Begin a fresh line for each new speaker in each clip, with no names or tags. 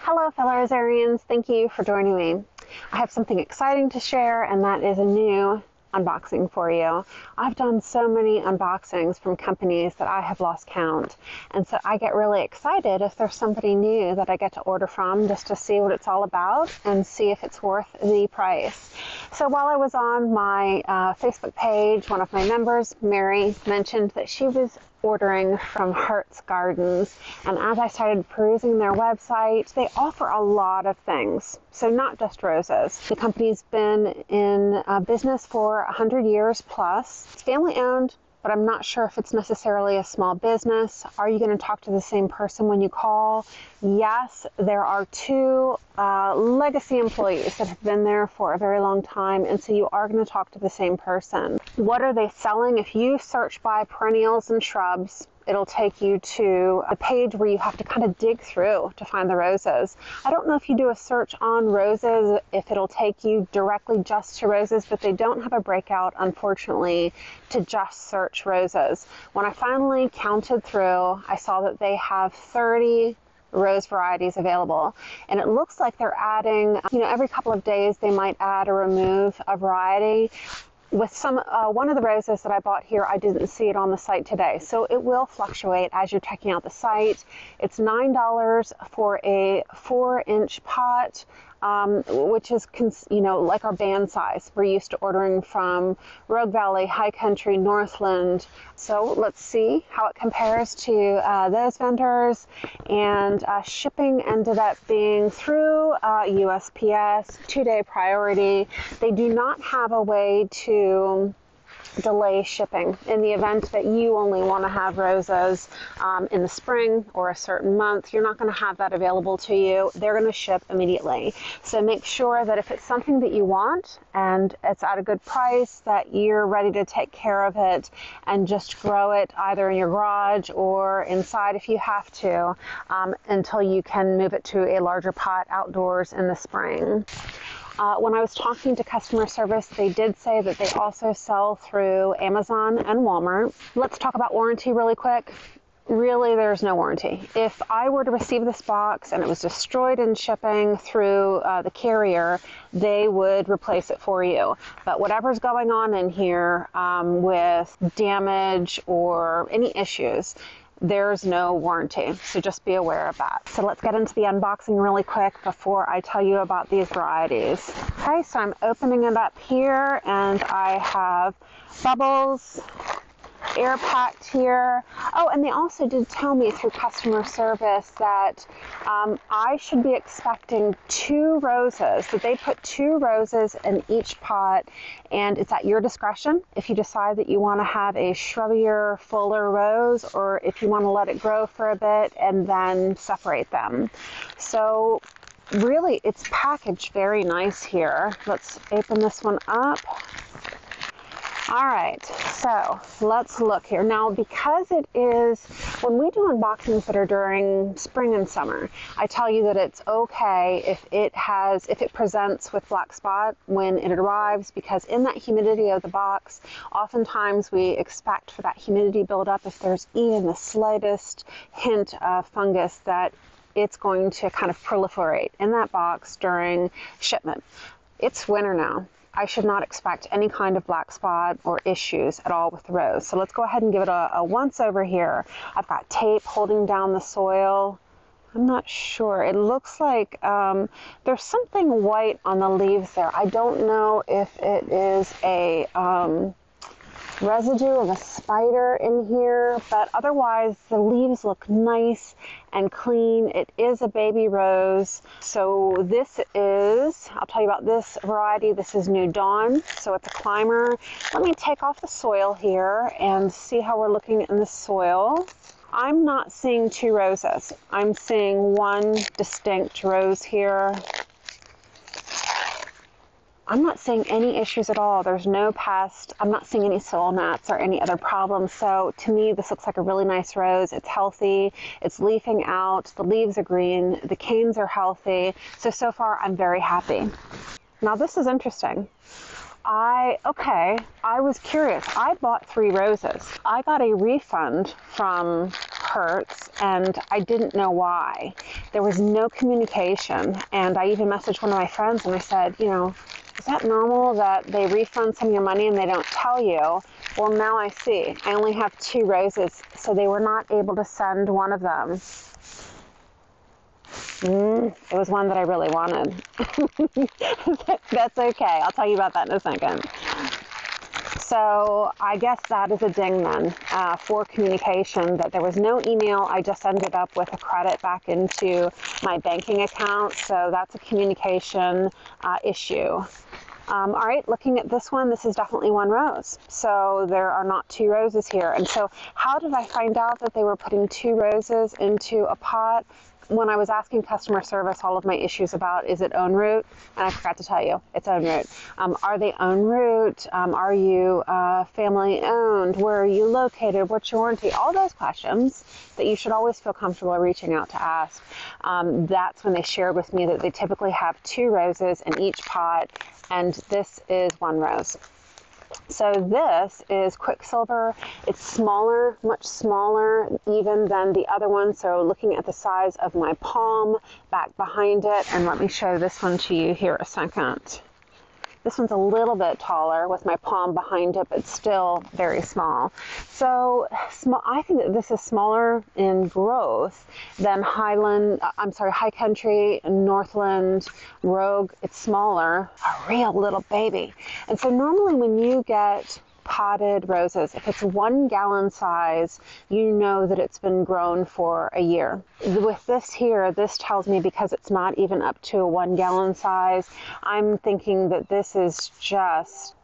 Hello fellow Rosarians, thank you for joining me. I have something exciting to share, and that is a new unboxing for you. I've done so many unboxings from companies that I have lost count, and so I get really excited if there's somebody new that I get to order from just to see what it's all about and see if it's worth the price. So while I was on my Facebook page, one of my members, Mary, mentioned that she was ordering from Hirt's Gardens, and as I started perusing their website, they offer a lot of things, so not just roses. The company's been in business for 100 years plus. It's family owned, but I'm not sure if it's necessarily a small business. Are you going to talk to the same person when you call? Yes, there are two legacy employees that have been there for a very long time, and so you are going to talk to the same person. What are they selling? If you search by perennials and shrubs, it'll take you to a page where you have to kind of dig through to find the roses. I don't know if you do a search on roses, if it'll take you directly just to roses, but they don't have a breakout, unfortunately, to just search roses. When I finally counted through, I saw that they have 30 rose varieties available, and it looks like they're adding, every couple of days they might add or remove a variety. With one of the roses that I bought here, I didn't see it on the site today, so it will fluctuate as you're checking out the site. It's $9 for a 4-inch pot, which is, like our band size. We're used to ordering from Rogue Valley, High Country, Northland. So let's see how it compares to those vendors. And shipping ended up being through USPS, 2-day priority. They do not have a way to delay shipping in the event that you only want to have roses in the spring or a certain month. You're not going to have that available to you. They're going to ship immediately. So make sure that if it's something that you want and it's at a good price, that you're ready to take care of it and just grow it either in your garage or inside if you have to, until you can move it to a larger pot outdoors in the spring. When I was talking to customer service, they did say that they also sell through Amazon and Walmart. Let's talk about warranty really quick. Really, there's no warranty. If I were to receive this box and it was destroyed in shipping through the carrier, they would replace it for you. But whatever's going on in here with damage or any issues, there's no warranty, so just be aware of that. So let's get into the unboxing really quick before I tell you about these varieties. Okay, so I'm opening it up here, and I have bubbles, air packed here. Oh, and they also did tell me through customer service that I should be expecting 2 roses, that they put 2 roses in each pot, and it's at your discretion if you decide that you want to have a shrubbier, fuller rose, or if you want to let it grow for a bit and then separate them. So really, it's packaged very nice here. Let's open this one up. All right, so let's look here. Now, because it is, when we do unboxings that are during spring and summer, I tell you that it's okay if it presents with black spot when it arrives, because in that humidity of the box, oftentimes we expect for that humidity buildup, if there's even the slightest hint of fungus, that it's going to kind of proliferate in that box during shipment. It's winter now. I should not expect any kind of black spot or issues at all with the rose. So let's go ahead and give it a once over here. I've got tape holding down the soil. I'm not sure. It looks like there's something white on the leaves there. I don't know if it is a residue of a spider in here, but otherwise the leaves look nice and clean. It is a baby rose. So this is, I'll tell you about this variety. This is New Dawn, so it's a climber. Let me take off the soil here and see how we're looking in the soil. I'm not seeing 2 roses. I'm seeing 1 distinct rose here. I'm not seeing any issues at all. There's no pest. I'm not seeing any soil mats or any other problems. So to me, this looks like a really nice rose. It's healthy. It's leafing out. The leaves are green. The canes are healthy. So far, I'm very happy. Now, this is interesting. I was curious. I bought 3 roses. I got a refund from hurts, and I didn't know why. There was no communication, and I even messaged one of my friends and I said, you know, is that normal that they refund some of your money and they don't tell you? Well, now I see. I only have 2 roses, so they were not able to send one of them. It was one that I really wanted. That's okay. I'll tell you about that in a second. So I guess that is a ding then for communication, that there was no email. I just ended up with a credit back into my banking account. So that's a communication issue. All right, looking at this one, this is definitely 1 rose. So there are not 2 roses here. And so how did I find out that they were putting 2 roses into a pot? When I was asking customer service all of my issues about, is it own root? And I forgot to tell you, it's own root. Are they own root? Are you family owned? Where are you located? What's your warranty? All those questions that you should always feel comfortable reaching out to ask. That's when they shared with me that they typically have 2 roses in each pot, and this is 1 rose. So this is Quicksilver. It's smaller, much smaller even than the other one. So looking at the size of my palm back behind it, and let me show this one to you here a second. This one's a little bit taller with my palm behind it, but still very small. So I think that this is smaller in growth than High Country, Northland, Rogue. It's smaller, a real little baby. And so normally when you get potted roses, if it's 1 gallon size, you know that it's been grown for a year. With this here, this tells me, because it's not even up to a 1 gallon size, I'm thinking that this is just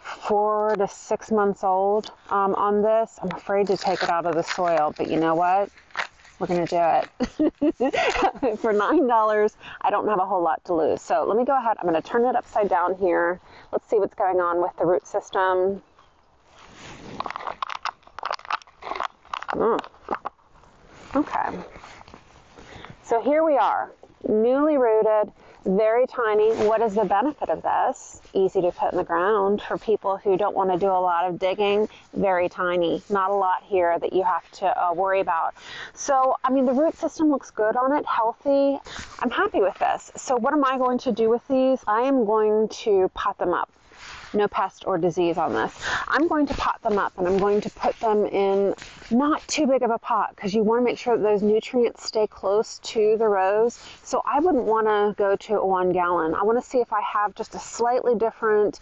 4 to 6 months old on this. I'm afraid to take it out of the soil, but you know what? We're going to do it. For $9, I don't have a whole lot to lose. So let me go ahead. I'm going to turn it upside down here. Let's see what's going on with the root system. Okay. So here we are, newly rooted, very tiny. What is the benefit of this? Easy to put in the ground for people who don't want to do a lot of digging. Very tiny. Not a lot here that you have to worry about. So, I mean, the root system looks good on it, healthy. I'm happy with this. So what am I going to do with these? I am going to pot them up. No pest or disease on this. I'm going to pot them up, and I'm going to put them in not too big of a pot, because you want to make sure that those nutrients stay close to the rose. So I wouldn't want to go to a 1 gallon. I want to see if I have just a slightly different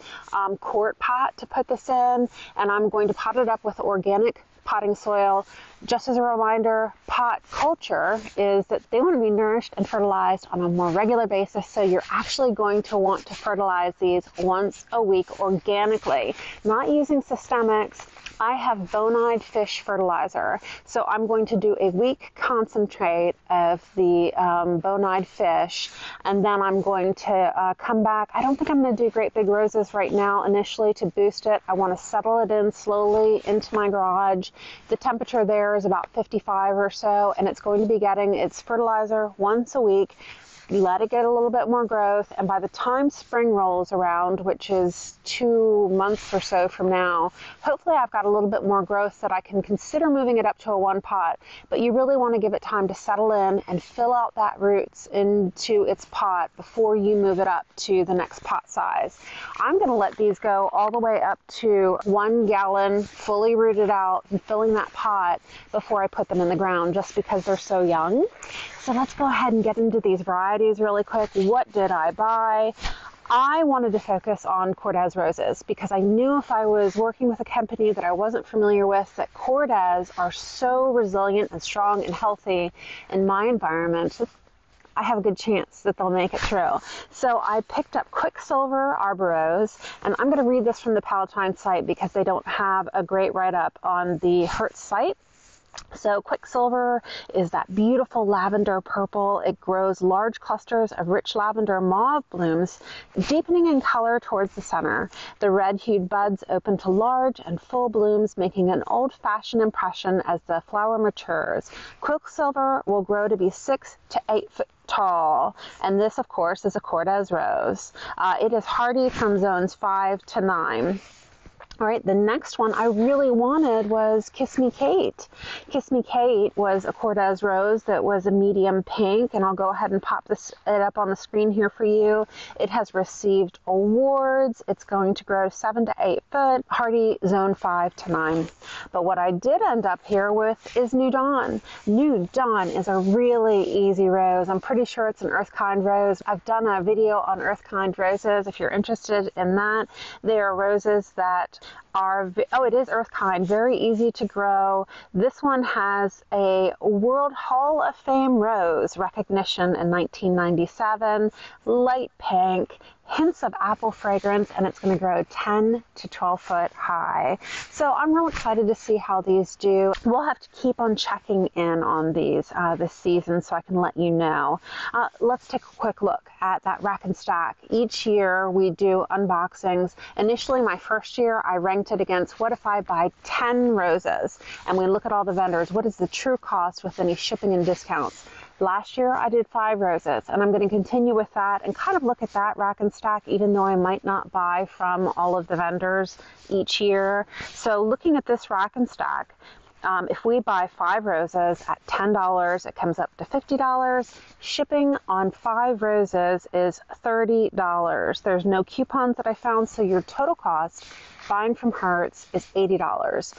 quart pot to put this in, and I'm going to pot it up with organic potting soil. Just as a reminder, pot culture is that they want to be nourished and fertilized on a more regular basis, so you're actually going to want to fertilize these once a week organically, not using systemics. I have bonide fish fertilizer, so I'm going to do a week concentrate of the bonide fish, and then I'm going to come back. I don't think I'm going to do great big roses right now initially to boost it. I want to settle it in slowly into my garage. The temperature there is about 55 or so, and it's going to be getting its fertilizer once a week. Let it get a little bit more growth, and by the time spring rolls around, which is 2 months or so from now, hopefully I've got a little bit more growth that I can consider moving it up to a 1 pot. But you really want to give it time to settle in and fill out that roots into its pot before you move it up to the next pot size. I'm going to let these go all the way up to 1 gallon, fully rooted out, and filling that pot before I put them in the ground, just because they're so young. So let's go ahead and get into these varieties really quick. What did I buy? I wanted to focus on Cortez roses because I knew if I was working with a company that I wasn't familiar with, that Cortez are so resilient and strong and healthy in my environment, I have a good chance that they'll make it through. So I picked up Quicksilver Rose, and I'm going to read this from the Palatine site because they don't have a great write-up on the Hirt site. So Quicksilver is that beautiful lavender purple. It grows large clusters of rich lavender mauve blooms, deepening in color towards the center. The red-hued buds open to large and full blooms, making an old-fashioned impression as the flower matures. Quicksilver will grow to be 6 to 8 foot tall, and this, of course, is a Cortez rose. It is hardy from zones 5 to 9. All right, the next one I really wanted was Kiss Me Kate. Kiss Me Kate was a Cortez rose that was a medium pink, and I'll go ahead and pop it up on the screen here for you. It has received awards. It's going to grow 7 to 8 foot, hardy zone 5 to 9. But what I did end up here with is New Dawn. New Dawn is a really easy rose. I'm pretty sure it's an earth-kind rose. I've done a video on earth-kind roses if you're interested in that. They are roses that it is earth-kind, very easy to grow. This one has a World Hall of Fame rose recognition in 1997, light pink, hints of apple fragrance, and it's going to grow 10 to 12 foot high. So I'm real excited to see how these do. We'll have to keep on checking in on these this season so I can let you know. Let's take a quick look at that rack and stack. Each year we do unboxings. Initially, my first year, I ranked it against what if I buy 10 roses, and we look at all the vendors. What is the true cost with any shipping and discounts? Last year I did 5 roses, and I'm going to continue with that and kind of look at that rack and stack, even though I might not buy from all of the vendors each year. So looking at this rack and stack, if we buy 5 roses at $10, it comes up to $50. Shipping on 5 roses is $30. There's no coupons that I found, so your total cost buying from Hirt's is $80.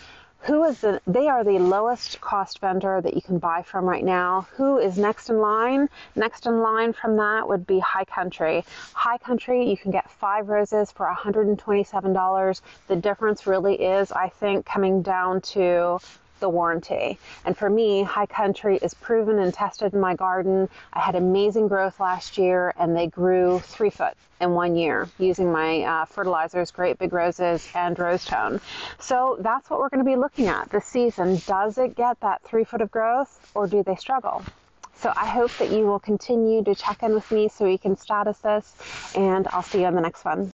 They are the lowest cost vendor that you can buy from right now. Who is next in line? Next in line from that would be High Country. High Country, you can get 5 roses for $127. The difference really is, I think, coming down to the warranty. And for me, High Country is proven and tested in my garden. I had amazing growth last year, and they grew 3 foot in 1 year using my fertilizers, Great Big Roses, and Rose Tone. So that's what we're going to be looking at this season. Does it get that 3 foot of growth, or do they struggle? So I hope that you will continue to check in with me so we can status this, and I'll see you on the next one.